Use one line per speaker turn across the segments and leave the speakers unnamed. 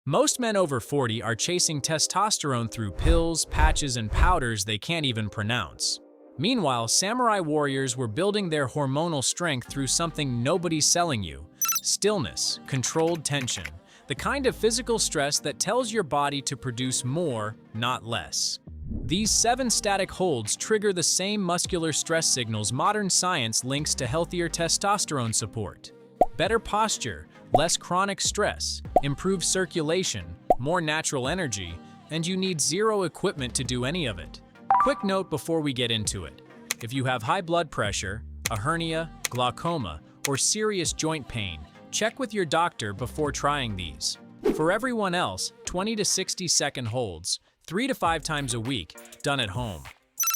Most men over 40 are chasing testosterone through pills, patches, and powders they can't even pronounce. Meanwhile, samurai warriors were building their hormonal strength through something nobody's selling you: stillness, controlled tension, the kind of physical stress that tells your body to produce more, not less. These 7 static holds trigger the same muscular stress signals modern science links to healthier testosterone support. Better posture, less chronic stress, improved circulation, more natural energy, and you need zero equipment to do any of it. Quick note before we get into it: if you have high blood pressure, a hernia, glaucoma, or serious joint pain, check with your doctor before trying these. For everyone else, 20 to 60-second holds, 3 to 5 times a week, done at home.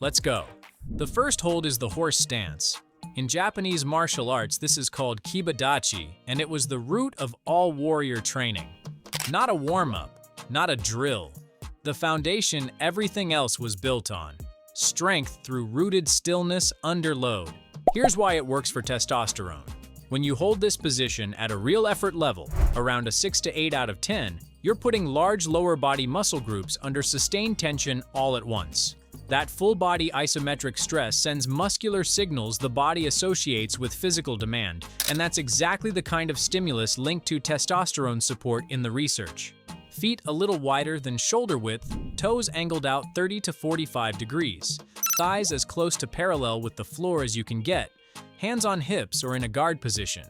Let's go. The first hold is the horse stance. In Japanese martial arts, this is called Kiba-Dachi, and it was the root of all warrior training. Not a warm-up, not a drill. The foundation everything else was built on: strength through rooted stillness under load. Here's why it works for testosterone. When you hold this position at a real effort level, around a 6 to 8 out of 10, you're putting large lower body muscle groups under sustained tension all at once. That full body isometric stress sends muscular signals the body associates with physical demand, and that's exactly the kind of stimulus linked to testosterone support in the research. Feet a little wider than shoulder width, toes angled out 30 to 45 degrees, thighs as close to parallel with the floor as you can get, hands on hips or in a guard position.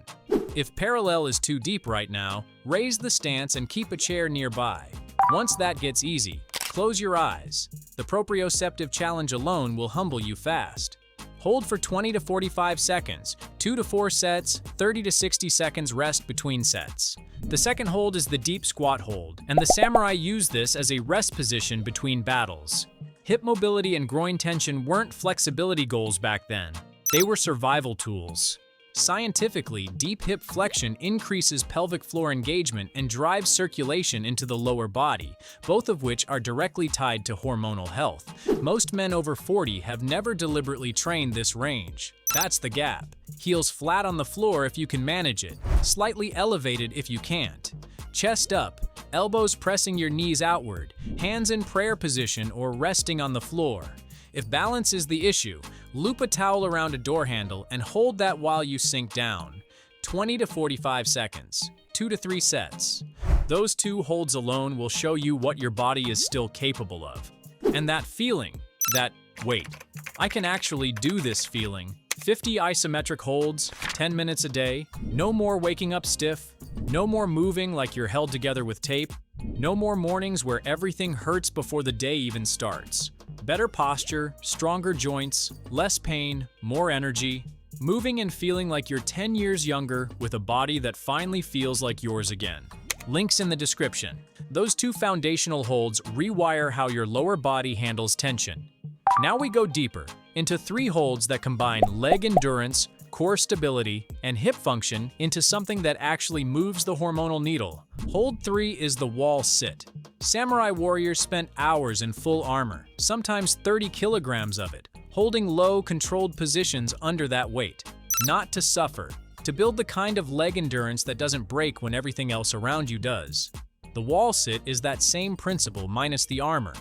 If parallel is too deep right now, raise the stance and keep a chair nearby. Once that gets easy, close your eyes. The proprioceptive challenge alone will humble you fast. Hold for 20 to 45 seconds, 2 to 4 sets, 30 to 60 seconds rest between sets. The second hold is the deep squat hold, and the samurai used this as a rest position between battles. Hip mobility and groin tension weren't flexibility goals back then. They were survival tools. Scientifically, deep hip flexion increases pelvic floor engagement and drives circulation into the lower body, both of which are directly tied to hormonal health. Most men over 40 have never deliberately trained this range. That's the gap. Heels flat on the floor if you can manage it, slightly elevated if you can't. Chest up, elbows pressing your knees outward, hands in prayer position or resting on the floor. If balance is the issue, loop a towel around a door handle and hold that while you sink down. 20 to 45 seconds, 2 to 3 sets. Those 2 holds alone will show you what your body is still capable of. And that feeling, that, wait, I can actually do this feeling. 50 isometric holds, 10 minutes a day, no more waking up stiff, no more moving like you're held together with tape, no more mornings where everything hurts before the day even starts. Better posture, stronger joints, less pain, more energy, moving and feeling like you're 10 years younger with a body that finally feels like yours again. Links in the description. Those 2 foundational holds rewire how your lower body handles tension. Now we go deeper, into 3 holds that combine leg endurance, core stability, and hip function into something that actually moves the hormonal needle. Hold 3 is the wall sit. Samurai warriors spent hours in full armor, sometimes 30 kilograms of it, holding low, controlled positions under that weight. Not to suffer, to build the kind of leg endurance that doesn't break when everything else around you does. The wall sit is that same principle minus the armor.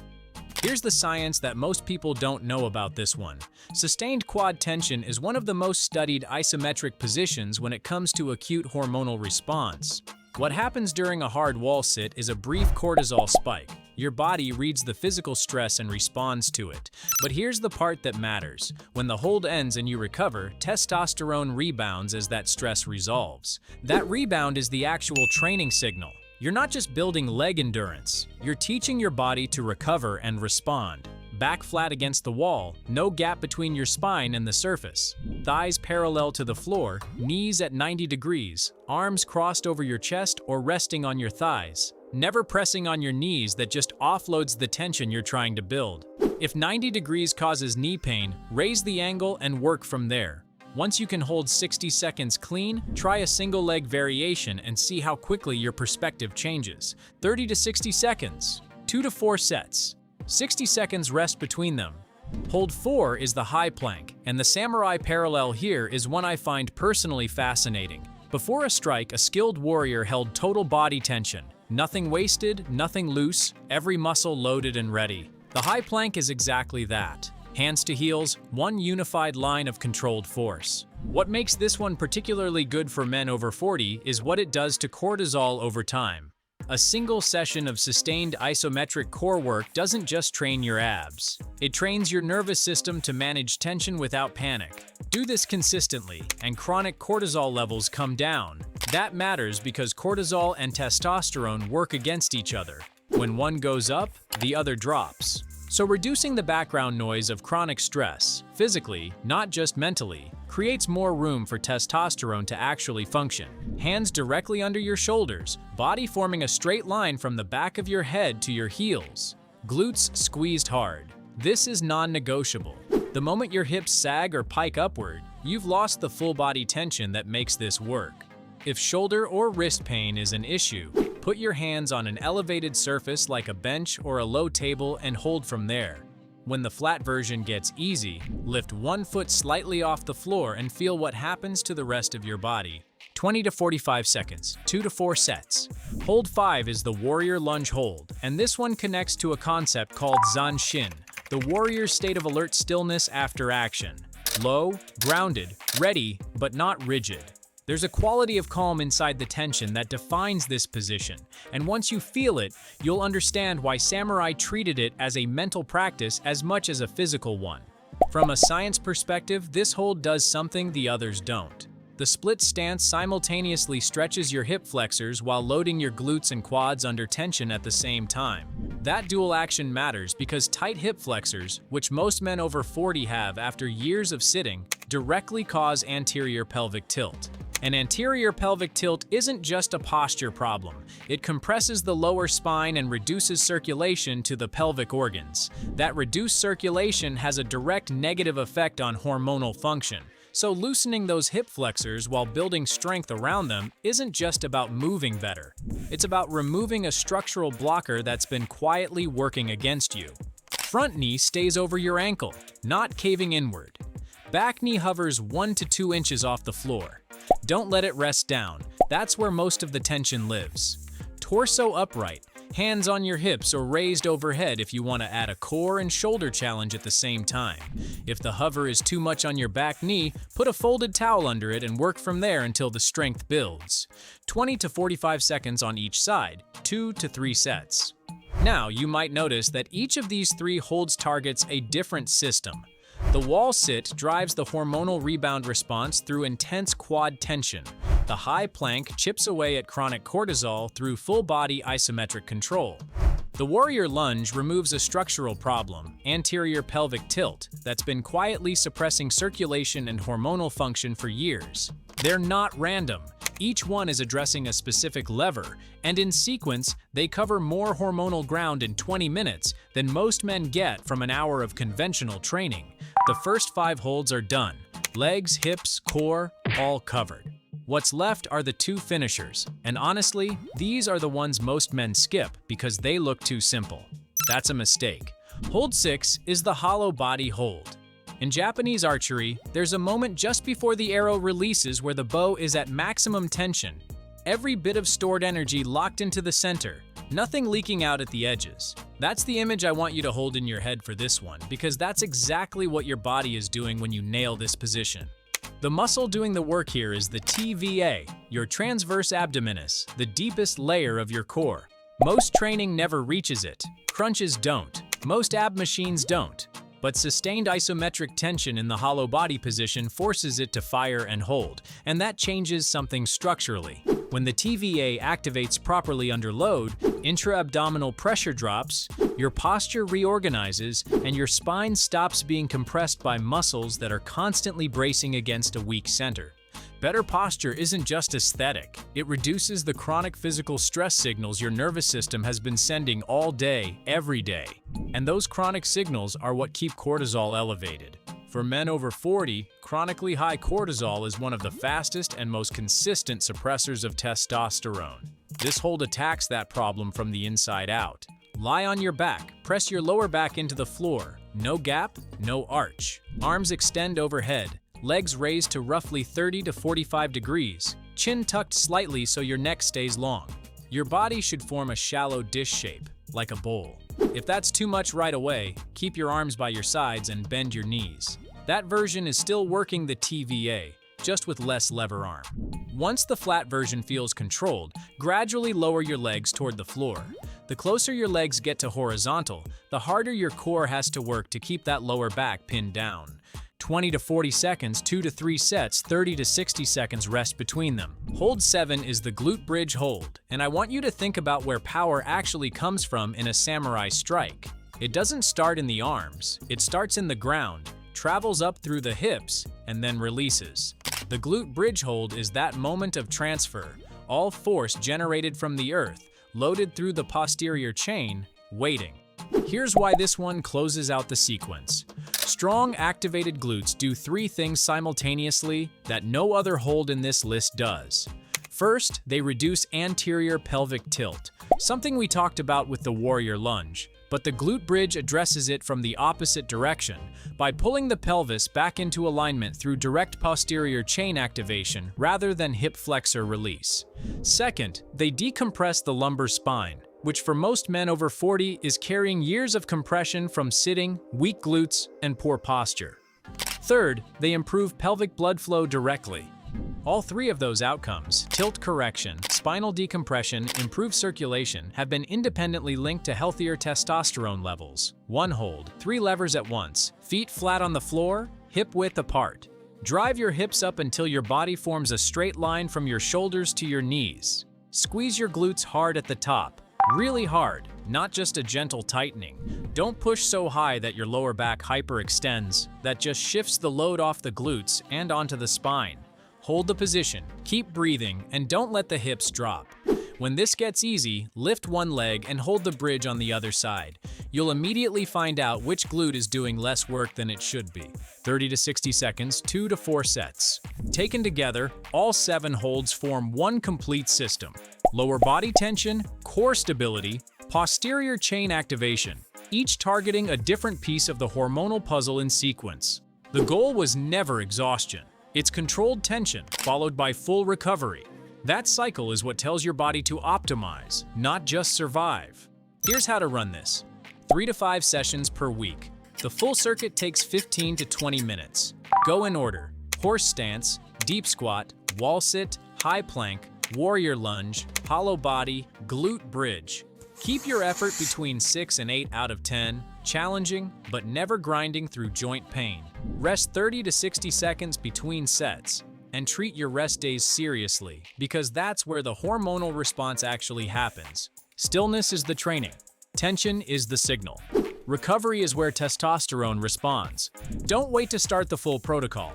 Here's the science that most people don't know about this one. Sustained quad tension is one of the most studied isometric positions when it comes to acute hormonal response. What happens during a hard wall sit is a brief cortisol spike. Your body reads the physical stress and responds to it. But here's the part that matters. When the hold ends and you recover, testosterone rebounds as that stress resolves. That rebound is the actual training signal. You're not just building leg endurance, you're teaching your body to recover and respond. Back flat against the wall, no gap between your spine and the surface. Thighs parallel to the floor, knees at 90 degrees, arms crossed over your chest or resting on your thighs. Never pressing on your knees that just offloads the tension you're trying to build. If 90 degrees causes knee pain, raise the angle and work from there. Once you can hold 60 seconds clean, try a single leg variation and see how quickly your perspective changes. 30 to 60 seconds, 2 to 4 sets. 60 seconds rest between them. Hold 4 is the high plank, and the samurai parallel here is one I find personally fascinating. Before a strike, a skilled warrior held total body tension, Nothing wasted, nothing loose, every muscle loaded and ready. The high plank is exactly that. Hands to heels, one unified line of controlled force. What makes this one particularly good for men over 40 is what it does to cortisol over time. A single session of sustained isometric core work doesn't just train your abs. It trains your nervous system to manage tension without panic. Do this consistently, and chronic cortisol levels come down. That matters because cortisol and testosterone work against each other. When one goes up, the other drops. So reducing the background noise of chronic stress, physically, not just mentally, creates more room for testosterone to actually function. Hands directly under your shoulders, body forming a straight line from the back of your head to your heels. Glutes squeezed hard. This is non-negotiable. The moment your hips sag or pike upward, you've lost the full body tension that makes this work. If shoulder or wrist pain is an issue, put your hands on an elevated surface like a bench or a low table and hold from there. When the flat version gets easy, lift one foot slightly off the floor and feel what happens to the rest of your body. 20 to 45 seconds, 2 to 4 sets. Hold 5 is the warrior lunge hold, and this one connects to a concept called Zanshin, the warrior's state of alert stillness after action. Low, grounded, ready, but not rigid. There's a quality of calm inside the tension that defines this position, and once you feel it, you'll understand why samurai treated it as a mental practice as much as a physical one. From a science perspective, this hold does something the others don't. The split stance simultaneously stretches your hip flexors while loading your glutes and quads under tension at the same time. That dual action matters because tight hip flexors, which most men over 40 have after years of sitting, directly cause anterior pelvic tilt. An anterior pelvic tilt isn't just a posture problem. It compresses the lower spine and reduces circulation to the pelvic organs. That reduced circulation has a direct negative effect on hormonal function. So loosening those hip flexors while building strength around them isn't just about moving better. It's about removing a structural blocker that's been quietly working against you. Front knee stays over your ankle, not caving inward. Back knee hovers 1 to 2 inches off the floor. Don't let it rest down. That's where most of the tension lives. Torso upright, hands on your hips or raised overhead if you want to add a core and shoulder challenge at the same time. If the hover is too much on your back knee, put a folded towel under it and work from there until the strength builds. 20 to 45 seconds on each side, 2 to 3 sets. Now, you might notice that each of these 3 holds targets a different system. The wall sit drives the hormonal rebound response through intense quad tension. The high plank chips away at chronic cortisol through full-body isometric control. The warrior lunge removes a structural problem, anterior pelvic tilt, that's been quietly suppressing circulation and hormonal function for years. They're not random. Each one is addressing a specific lever, and in sequence, they cover more hormonal ground in 20 minutes than most men get from an hour of conventional training. The first 5 holds are done. Legs, hips, core, all covered. What's left are the 2 finishers, and honestly, these are the ones most men skip because they look too simple. That's a mistake. Hold 6 is the hollow body hold. In Japanese archery, there's a moment just before the arrow releases where the bow is at maximum tension. Every bit of stored energy locked into the center, nothing leaking out at the edges. That's the image I want you to hold in your head for this one, because that's exactly what your body is doing when you nail this position. The muscle doing the work here is the TVA, your transverse abdominis, the deepest layer of your core. Most training never reaches it. Crunches don't. Most ab machines don't. But sustained isometric tension in the hollow body position forces it to fire and hold, and that changes something structurally. When the TVA activates properly under load, intra-abdominal pressure drops, your posture reorganizes, and your spine stops being compressed by muscles that are constantly bracing against a weak center. Better posture isn't just aesthetic. It reduces the chronic physical stress signals your nervous system has been sending all day, every day. And those chronic signals are what keep cortisol elevated. For men over 40, chronically high cortisol is one of the fastest and most consistent suppressors of testosterone. This hold attacks that problem from the inside out. Lie on your back, press your lower back into the floor. No gap, no arch. Arms extend overhead. Legs raised to roughly 30 to 45 degrees, chin tucked slightly so your neck stays long. Your body should form a shallow dish shape, like a bowl. If that's too much right away, keep your arms by your sides and bend your knees. That version is still working the TVA, just with less lever arm. Once the flat version feels controlled, gradually lower your legs toward the floor. The closer your legs get to horizontal, the harder your core has to work to keep that lower back pinned down. 20 to 40 seconds, 2 to 3 sets, 30 to 60 seconds rest between them. Hold 7 is the glute bridge hold, and I want you to think about where power actually comes from in a samurai strike. It doesn't start in the arms, it starts in the ground, travels up through the hips, and then releases. The glute bridge hold is that moment of transfer, all force generated from the earth, loaded through the posterior chain, waiting. Here's why this one closes out the sequence. Strong activated glutes do 3 things simultaneously that no other hold in this list does. First, they reduce anterior pelvic tilt, something we talked about with the warrior lunge, but the glute bridge addresses it from the opposite direction by pulling the pelvis back into alignment through direct posterior chain activation rather than hip flexor release. Second, they decompress the lumbar spine, which for most men over 40 is carrying years of compression from sitting, weak glutes, and poor posture. Third, they improve pelvic blood flow directly. All 3 of those outcomes, tilt correction, spinal decompression, improved circulation, have been independently linked to healthier testosterone levels. 1 hold, 3 levers at once, feet flat on the floor, hip width apart. Drive your hips up until your body forms a straight line from your shoulders to your knees. Squeeze your glutes hard at the top. Really hard, not just a gentle tightening. Don't push so high that your lower back hyperextends. That just shifts the load off the glutes and onto the spine. Hold the position, keep breathing, and don't let the hips drop. When this gets easy, lift one leg and hold the bridge on the other side. You'll immediately find out which glute is doing less work than it should be. 30 to 60 seconds, 2 to 4 sets. Taken together, all 7 holds form one complete system. Lower body tension, core stability, posterior chain activation, each targeting a different piece of the hormonal puzzle in sequence. The goal was never exhaustion. It's controlled tension, followed by full recovery. That cycle is what tells your body to optimize, not just survive. Here's how to run this. 3 to 5 sessions per week. The full circuit takes 15 to 20 minutes. Go in order: horse stance, deep squat, wall sit, high plank, warrior lunge, hollow body, glute bridge. Keep your effort between 6 and 8 out of 10, challenging but never grinding through joint pain. Rest 30 to 60 seconds between sets, and treat your rest days seriously, because that's where the hormonal response actually happens. Stillness is the training. Tension is the signal. Recovery is where testosterone responds. Don't wait to start the full protocol.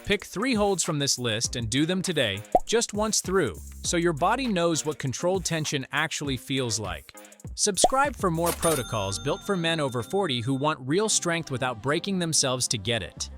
Pick 3 holds from this list and do them today, just once through, so your body knows what controlled tension actually feels like. Subscribe for more protocols built for men over 40 who want real strength without breaking themselves to get it.